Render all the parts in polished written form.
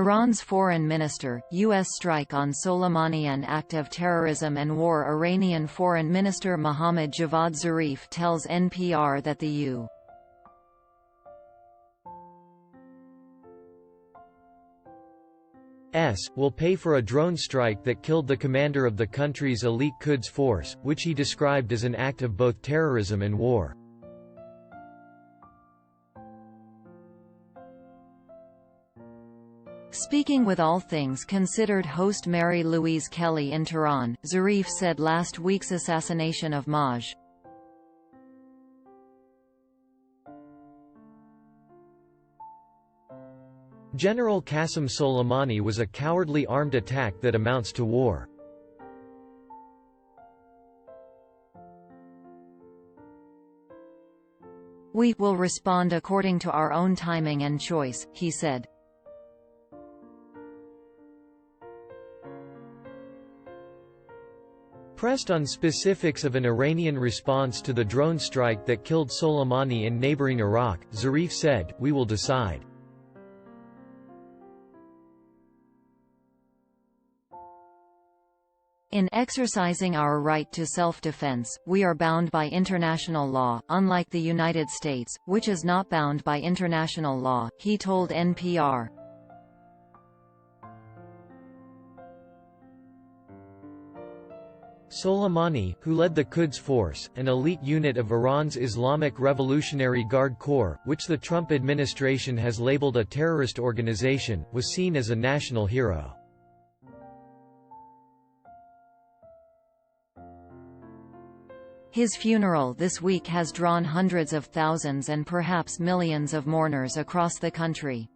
Iran's foreign minister, U.S. strike on Soleimani an act of terrorism and war. Iranian Foreign Minister Mohammad Javad Zarif tells NPR that the U.S. will pay for a drone strike that killed the commander of the country's elite Quds force, which he described as an act of both terrorism and war. Speaking with All Things Considered host Mary Louise Kelly in Tehran, Zarif said last week's assassination of Maj. General Qasem Soleimani was a cowardly armed attack that amounts to war. We will respond according to our own timing and choice, he said. Pressed on specifics of an Iranian response to the drone strike that killed Soleimani in neighboring Iraq, Zarif said, "We will decide." In exercising our right to self-defense, we are bound by international law, unlike the United States, which is not bound by international law, he told NPR. Soleimani, who led the Quds Force, an elite unit of Iran's Islamic Revolutionary Guard Corps, which the Trump administration has labeled a terrorist organization, was seen as a national hero. His funeral this week has drawn hundreds of thousands and perhaps millions of mourners across the country.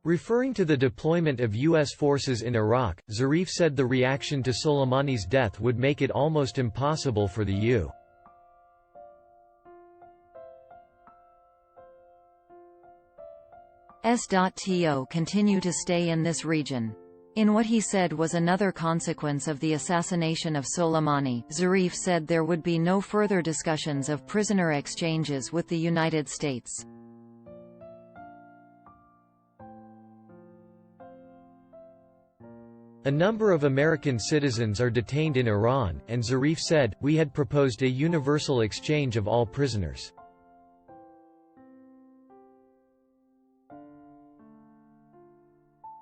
Referring to the deployment of U.S. forces in Iraq, Zarif said the reaction to Soleimani's death would make it almost impossible for the U.S.to continue to stay in this region. In what he said was another consequence of the assassination of Soleimani, Zarif said there would be no further discussions of prisoner exchanges with the United States. A number of American citizens are detained in Iran, and Zarif said, "We had proposed a universal exchange of all prisoners."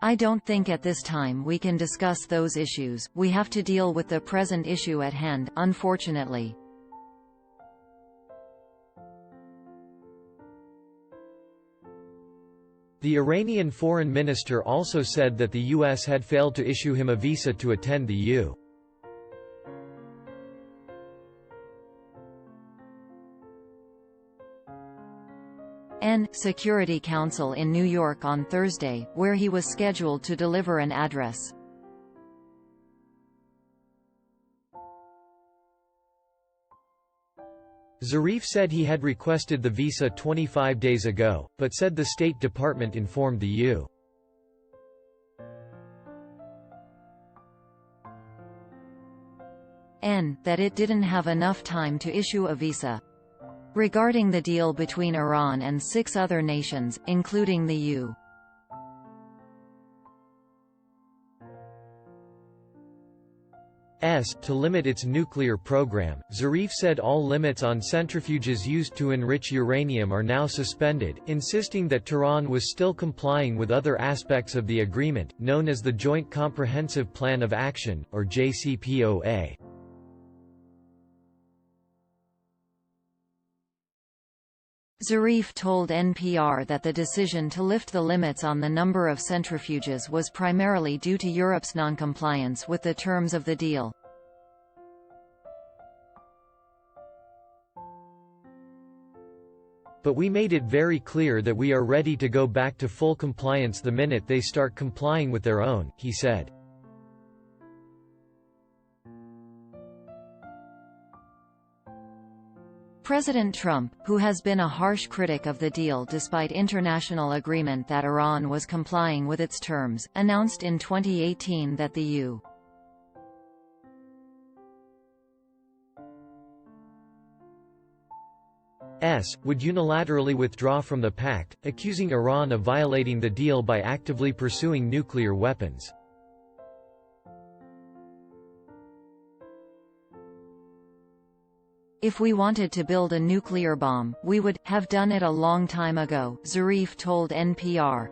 I don't think at this time we can discuss those issues. We have to deal with the present issue at hand, unfortunately. The Iranian foreign minister also said that the U.S. had failed to issue him a visa to attend the U.S. Security Council in New York on Thursday, where he was scheduled to deliver an address. Zarif said he had requested the visa 25 days ago, but said the State Department informed the U.S. that it didn't have enough time to issue a visa. Regarding the deal between Iran and 6 other nations, including the U.S. to limit its nuclear program, Zarif said all limits on centrifuges used to enrich uranium are now suspended, insisting that Tehran was still complying with other aspects of the agreement, known as the Joint Comprehensive Plan of Action, or JCPOA. Zarif told NPR that the decision to lift the limits on the number of centrifuges was primarily due to Europe's noncompliance with the terms of the deal. But we made it very clear that we are ready to go back to full compliance the minute they start complying with their own, he said. President Trump, who has been a harsh critic of the deal despite international agreement that Iran was complying with its terms, announced in 2018 that the U.S. would unilaterally withdraw from the pact, accusing Iran of violating the deal by actively pursuing nuclear weapons. If we wanted to build a nuclear bomb, we would have done it a long time ago, Zarif told NPR.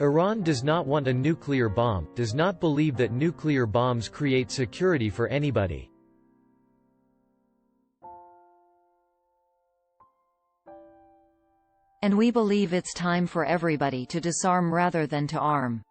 Iran does not want a nuclear bomb, does not believe that nuclear bombs create security for anybody. And we believe it's time for everybody to disarm rather than to arm.